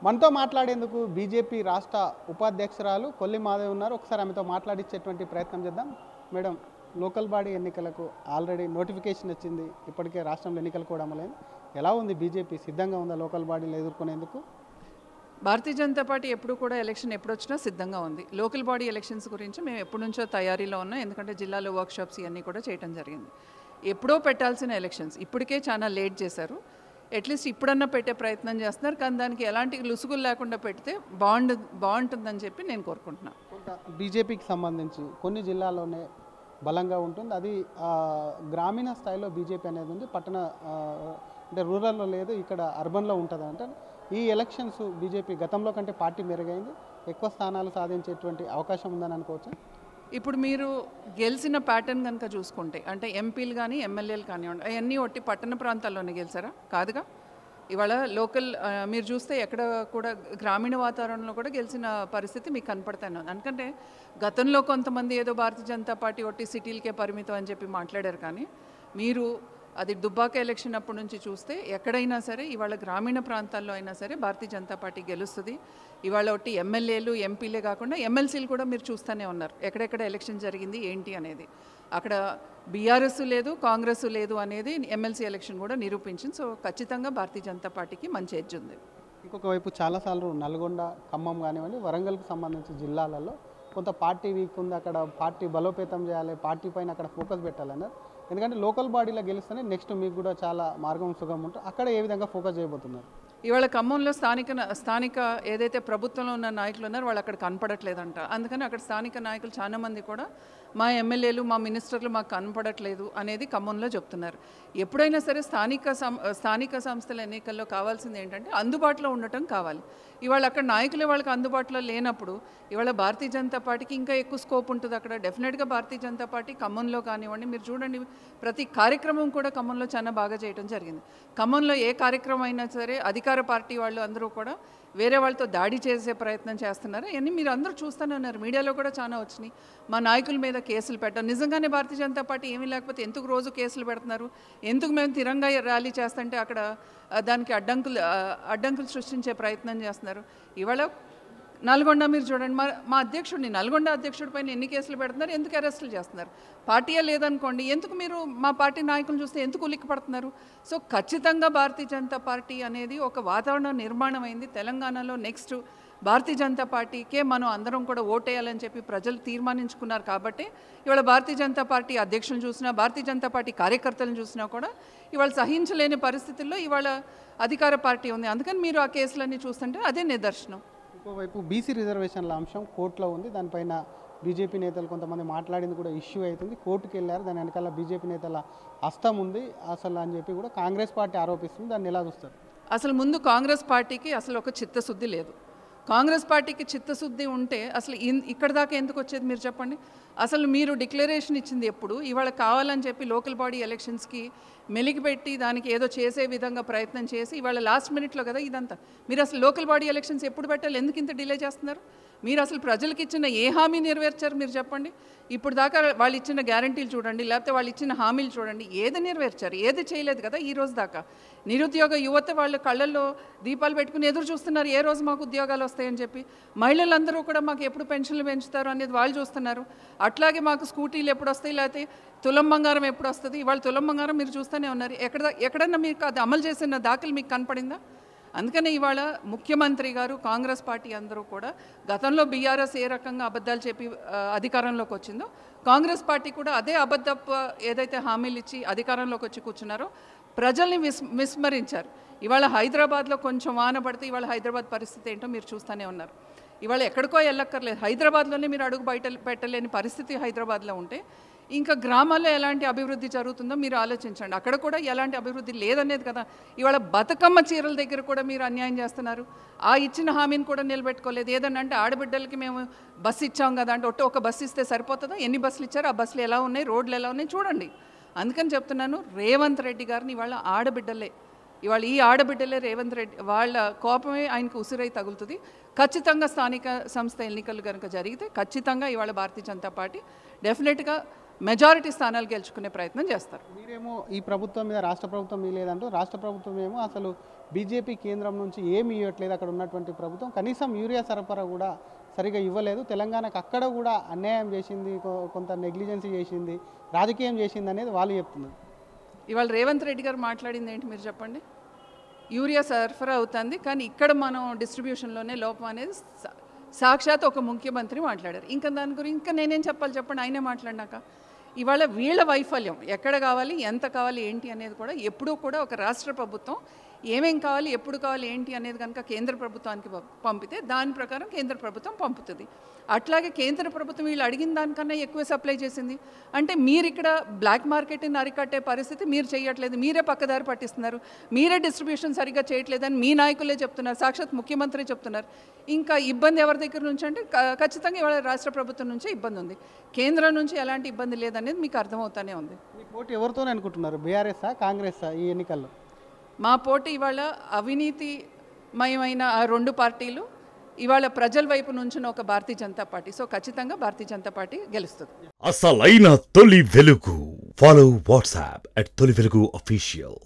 మనతో మాట్లాడేందుకు బీజేపీ రాష్ట్ర ఉపాధ్యక్షురాలు కొల్లి మాధవ్ ఉన్నారు. ఒకసారి ఆమెతో మాట్లాడించేటువంటి ప్రయత్నం చేద్దాం. మేడం, లోకల్ బాడీ ఎన్నికలకు ఆల్రెడీ నోటిఫికేషన్ వచ్చింది. ఇప్పటికే రాష్ట్రంలో ఎన్నికలు కూడా అమలైంది. ఎలా ఉంది బీజేపీ? సిద్ధంగా ఉందా లోకల్ బాడీలు ఎదుర్కొనేందుకు? భారతీయ జనతా పార్టీ ఎప్పుడు కూడా ఎలక్షన్ ఎప్పుడు వచ్చినా సిద్ధంగా ఉంది. లోకల్ బాడీ ఎలక్షన్స్ గురించి మేము ఎప్పటి నుంచో తయారీలో ఉన్నాం. ఎందుకంటే జిల్లాలో వర్క్షాప్స్ ఇవన్నీ కూడా చేయడం జరిగింది. ఎప్పుడో పెట్టాల్సిన ఎలక్షన్స్ ఇప్పటికే చాలా లేట్ చేశారు. అట్లీస్ట్ ఇప్పుడన్నా పెట్టే ప్రయత్నం చేస్తున్నారు. కానీ దానికి ఎలాంటి లుసుగులు లేకుండా పెడితే బాగుంటుందని చెప్పి నేను కోరుకుంటున్నాను. బీజేపీకి సంబంధించి కొన్ని జిల్లాల్లోనే బలంగా ఉంటుంది. అది గ్రామీణ స్థాయిలో బీజేపీ అనేది ఉంది. పట్టణ అంటే రూరల్లో లేదు, ఇక్కడ అర్బన్లో ఉంటుంది. అంటే ఈ ఎలక్షన్స్ బీజేపీ గతంలో కంటే పార్టీ మెరుగైంది, ఎక్కువ స్థానాలు సాధించేటువంటి అవకాశం ఉందని అనుకోవచ్చు. ఇప్పుడు మీరు గెలిచిన ప్యాటర్న్ కనుక చూసుకుంటే అంటే ఎంపీలు కానీ ఎమ్మెల్యేలు కానివ్వండి అవన్నీ ఒట్టి పట్టణ ప్రాంతాల్లోనే గెలిచారా? కాదుగా. ఇవాళ లోకల్ మీరు చూస్తే ఎక్కడ కూడా గ్రామీణ వాతావరణంలో కూడా గెలిచిన పరిస్థితి మీకు కనపడతాను. ఎందుకంటే గతంలో కొంతమంది ఏదో భారతీయ జనతా పార్టీ ఒట్టి సిటీలకే పరిమితం అని చెప్పి మాట్లాడారు. కానీ మీరు అది దుబ్బాక ఎలక్షన్ అప్పటి నుంచి చూస్తే ఎక్కడైనా సరే ఇవాళ గ్రామీణ ప్రాంతాల్లో అయినా సరే భారతీయ జనతా పార్టీ గెలుస్తుంది. ఇవాళ ఒకటి ఎమ్మెల్యేలు ఎంపీలే కాకుండా ఎమ్మెల్సీలు కూడా మీరు చూస్తూనే ఉన్నారు. ఎక్కడెక్కడ ఎలక్షన్ జరిగింది ఏంటి అనేది. అక్కడ బీఆర్ఎస్ లేదు, కాంగ్రెస్ లేదు అనేది ఎమ్మెల్సీ ఎలక్షన్ కూడా నిరూపించింది. సో ఖచ్చితంగా భారతీయ జనతా పార్టీకి మంచి ఎడ్జ్ ఉంది. ఇంకొక వైపు చాలాసార్లు నల్గొండ, ఖమ్మం కానివ్వండి, వరంగల్కి సంబంధించిన జిల్లాలలో కొంత పార్టీ వీక్ ఉంది. అక్కడ పార్టీ బలోపేతం చేయాలి, పార్టీ పైన అక్కడ ఫోకస్ పెట్టాలన్నారు. ఎందుకంటే లోకల్ బాడీలో గెలుస్తేనే నెక్స్ట్ మీకు కూడా చాలా మార్గం సుగం ఉంటుంది. అక్కడ ఏ విధంగా ఫోకస్ చేయబోతున్నారు? ఇవాళ ఖమ్మంలో స్థానిక ఏదైతే ప్రభుత్వంలో ఉన్న నాయకులు ఉన్నారో వాళ్ళు అక్కడ కనపడట్లేదంట. అందుకని అక్కడ స్థానిక నాయకులు చాలామంది కూడా మా ఎమ్మెల్యేలు మా మినిస్టర్లు మాకు కనపడట్లేదు అనేది ఖమ్మంలో చెప్తున్నారు. ఎప్పుడైనా సరే స్థానిక సంస్థల ఎన్నికల్లో కావాల్సింది ఏంటంటే అందుబాటులో ఉండటం కావాలి. ఇవాళ అక్కడ నాయకులే వాళ్ళకి అందుబాటులో లేనప్పుడు ఇవాళ భారతీయ జనతా పార్టీకి ఇంకా ఎక్కువ స్కోప్ ఉంటుంది అక్కడ. డెఫినెట్గా భారతీయ జనతా పార్టీ ఖమ్మంలో కానివ్వండి, మీరు చూడండి ప్రతి కార్యక్రమం కూడా ఖమ్మంలో చాలా బాగా చేయడం జరిగింది. ఖమ్మంలో ఏ కార్యక్రమం అయినా సరే అధికార పార్టీ వాళ్ళు అందరూ కూడా వేరే వాళ్ళతో దాడి చేసే ప్రయత్నం చేస్తున్నారు. ఇవన్నీ మీరు అందరూ చూస్తూనే ఉన్నారు. మీడియాలో కూడా చాలా వచ్చినాయి. మా నాయకుల మీద కేసులు పెట్టడం. నిజంగానే భారతీయ జనతా పార్టీ ఏమీ లేకపోతే ఎందుకు రోజు కేసులు పెడుతున్నారు? ఎందుకు మేము తిరంగా ర్యాలీ చేస్తుంటే అక్కడ దానికి అడ్డంకులు సృష్టించే ప్రయత్నం చేస్తున్నారు? ఇవాళ నల్గొండ మీరు చూడండి, మా అధ్యక్షుడిని నల్గొండ అధ్యక్షుడి పైన ఎన్ని కేసులు పెడుతున్నారు? ఎందుకు అరెస్టులు చేస్తున్నారు? పార్టీయే లేదనుకోండి, ఎందుకు మీరు మా పార్టీ నాయకులను చూస్తే ఎందుకు ఉలిక్కి పడుతున్నారు? సో ఖచ్చితంగా భారతీయ జనతా పార్టీ అనేది ఒక వాతావరణం నిర్మాణం అయింది. తెలంగాణలో నెక్స్ట్ భారతీయ జనతా పార్టీకే మనం అందరం కూడా ఓటేయాలని చెప్పి ప్రజలు తీర్మానించుకున్నారు. కాబట్టి ఇవాళ భారతీయ జనతా పార్టీ అధ్యక్షులను చూసినా, భారతీయ జనతా పార్టీ కార్యకర్తలను చూసినా కూడా ఇవాళ సహించలేని పరిస్థితుల్లో ఇవాళ అధికార పార్టీ ఉంది. అందుకని మీరు ఆ కేసులన్నీ చూస్తుంటే అదే నిదర్శనం. ఇంకోవైపు బీసీ రిజర్వేషన్ల అంశం కోర్టులో ఉంది. దానిపైన బీజేపీ నేతలు కొంతమంది మాట్లాడింది కూడా ఇష్యూ అవుతుంది. కోర్టుకు వెళ్ళారు. దాని వెనకాల బీజేపీ నేతల హస్తం ఉంది అసలు అని చెప్పి కూడా కాంగ్రెస్ పార్టీ ఆరోపిస్తుంది. దాన్ని ఎలా చూస్తారు? అసలు ముందు కాంగ్రెస్ పార్టీకి అసలు ఒక చిత్తశుద్ధి లేదు. కాంగ్రెస్ పార్టీకి చిత్తశుద్ధి ఉంటే అసలు ఇక్కడ దాకా ఎందుకు వచ్చేది మీరు చెప్పండి? అసలు మీరు డిక్లరేషన్ ఇచ్చింది ఎప్పుడు? ఇవాళ కావాలని చెప్పి లోకల్ బాడీ ఎలక్షన్స్కి మెలిగిపెట్టి దానికి ఏదో చేసే విధంగా ప్రయత్నం చేసి ఇవాళ లాస్ట్ మినిట్లో కదా ఇదంతా. మీరు అసలు లోకల్ బాడీ ఎలక్షన్స్ ఎప్పుడు పెట్టాలి? ఎందుకు ఇంత డిలే చేస్తున్నారు? మీరు అసలు ప్రజలకు ఇచ్చిన ఏ హామీ నెరవేర్చారు మీరు చెప్పండి? ఇప్పుడు దాకా వాళ్ళు ఇచ్చిన గ్యారంటీలు చూడండి, లేకపోతే వాళ్ళు ఇచ్చిన హామీలు చూడండి, ఏది నెరవేర్చారు? ఏది చేయలేదు కదా ఈ రోజు దాకా. నిరుద్యోగ యువత వాళ్ళ కళ్ళల్లో దీపాలు పెట్టుకుని ఎదురు చూస్తున్నారు, ఏ రోజు మాకు ఉద్యోగాలు వస్తాయని చెప్పి. మహిళలందరూ కూడా మాకు ఎప్పుడు పెన్షన్లు పెంచుతారు అనేది వాళ్ళు చూస్తున్నారు. అట్లాగే మాకు స్కూటీలు ఎప్పుడు వస్తాయి, లేకపోతే తులం బంగారం ఎప్పుడు వస్తుంది? ఇవాళ తులం బంగారం మీరు చూస్తూనే ఉన్నారు. ఎక్కడన్నా మీకు అది అమలు చేసిన దాఖలు మీకు కనపడిందా? అందుకనే ఇవాళ ముఖ్యమంత్రి గారు, కాంగ్రెస్ పార్టీ అందరూ కూడా గతంలో బీఆర్ఎస్ ఏ రకంగా అబద్ధాలు చెప్పి అధికారంలోకి వచ్చిందో కాంగ్రెస్ పార్టీ కూడా అదే అబద్ధపు ఏదైతే హామీలు ఇచ్చి అధికారంలోకి వచ్చి కూర్చున్నారో ప్రజల్ని విస్మరించారు. ఇవాళ హైదరాబాద్లో కొంచెం వాన పడితే ఇవాళ హైదరాబాద్ పరిస్థితి ఏంటో మీరు చూస్తూనే ఉన్నారు. ఇవాళ ఎక్కడికో వెళ్ళక్కర్లేదు, హైదరాబాద్లోనే మీరు అడుగు బయట పెట్టలేని పరిస్థితి హైదరాబాద్లో ఉంటే ఇంకా గ్రామాల్లో ఎలాంటి అభివృద్ధి జరుగుతుందో మీరు ఆలోచించండి. అక్కడ కూడా ఎలాంటి అభివృద్ధి లేదనేది కదా. ఇవాళ బతుకమ్మ చీరల దగ్గర కూడా మీరు అన్యాయం చేస్తున్నారు. ఆ ఇచ్చిన హామీని కూడా నిలబెట్టుకోలేదు. ఏదన్నా అంటే ఆడబిడ్డలకి మేము బస్సు ఇచ్చాం కదా అంటే ఒక బస్సు ఇస్తే సరిపోతుందా? ఎన్ని బస్సులు ఇచ్చారు? ఆ బస్సులు ఎలా ఉన్నాయి? రోడ్లు ఎలా ఉన్నాయి? చూడండి. అందుకని చెప్తున్నాను, రేవంత్ రెడ్డి గారిని ఇవాళ ఇవాళ ఈ ఆడబిడ్డలే రేవంత్ రెడ్డి వాళ్ళ కోపమే ఆయనకు ఉసిరై తగులుతుంది. ఖచ్చితంగా స్థానిక సంస్థ ఎన్నికలు కనుక జరిగితే ఖచ్చితంగా ఇవాళ భారతీయ జనతా పార్టీ డెఫినెట్గా మెజారిటీ స్థానాలు గెలుచుకునే ప్రయత్నం చేస్తారు. మీరేమో ఈ ప్రభుత్వం మీద రాష్ట్ర ప్రభుత్వం మీ లేదంటూ రాష్ట్ర ప్రభుత్వం ఏమో అసలు బీజేపీ కేంద్రం నుంచి ఏమి ఇవ్వట్లేదు, అక్కడ ఉన్నటువంటి ప్రభుత్వం కనీసం యూరియా సరఫరా కూడా సరిగా ఇవ్వలేదు, తెలంగాణకు అక్కడ కూడా అన్యాయం చేసింది, కొంత నెగ్లిజెన్సీ చేసింది, రాజకీయం చేసింది అనేది వాళ్ళు చెప్తున్నారు. ఇవాళ రేవంత్ రెడ్డి గారు మాట్లాడింది ఏంటి మీరు చెప్పండి? యూరియా సరఫరా అవుతుంది కానీ ఇక్కడ మనం డిస్ట్రిబ్యూషన్లోనే లోపం అనేది సాక్షాత్ ఒక ముఖ్యమంత్రి మాట్లాడారు. ఇంకా దాని గురించి ఇంకా నేనేం చెప్పాలి చెప్పండి? ఆయనే మాట్లాడినాక ఇవాళ వీళ్ళ వైఫల్యం ఎక్కడ కావాలి, ఎంత కావాలి, ఏంటి అనేది కూడా ఎప్పుడూ కూడా ఒక రాష్ట్ర ప్రభుత్వం ఏమేం కావాలి, ఎప్పుడు కావాలి, ఏంటి అనేది కనుక కేంద్ర ప్రభుత్వానికి పంపితే దాని ప్రకారం కేంద్ర ప్రభుత్వం పంపుతుంది. అట్లాగే కేంద్ర ప్రభుత్వం వీళ్ళు అడిగిన దానికన్నా ఎక్కువ సప్లై చేసింది అంటే మీరు ఇక్కడ బ్లాక్ మార్కెట్ని అరికట్టే పరిస్థితి మీరు చేయట్లేదు, మీరే పక్కదారి పట్టిస్తున్నారు, మీరే డిస్ట్రిబ్యూషన్ సరిగ్గా చేయట్లేదని మీ నాయకులే చెప్తున్నారు, సాక్షాత్ ముఖ్యమంత్రి చెప్తున్నారు. ఇంకా ఇబ్బంది ఎవరి దగ్గర నుంచి అంటే ఖచ్చితంగా ఇవాళ రాష్ట్ర ప్రభుత్వం నుంచే ఇబ్బంది ఉంది, కేంద్రం నుంచి ఎలాంటి ఇబ్బంది లేదనేది మీకు అర్థమవుతానే ఉంది. మీ పోటీ ఎవరితోనే అనుకుంటున్నారు? బీఆర్ఎస్ఆ కాంగ్రెస్సా ఈ ఎన్నికల్లో? మా పోటీ ఇవాళ అవినీతిమయమైన ఆ రెండు పార్టీలు, ఇవాళ ప్రజల వైపు నుంచి ఒక భారతీయ జనతా పార్టీ. సో ఖచ్చితంగా భారతీయ జనతా పార్టీ గెలుస్తుంది. అసలైన తొలి వెలుగు. ఫాలో వాట్సాప్ @తొలి వెలుగు official.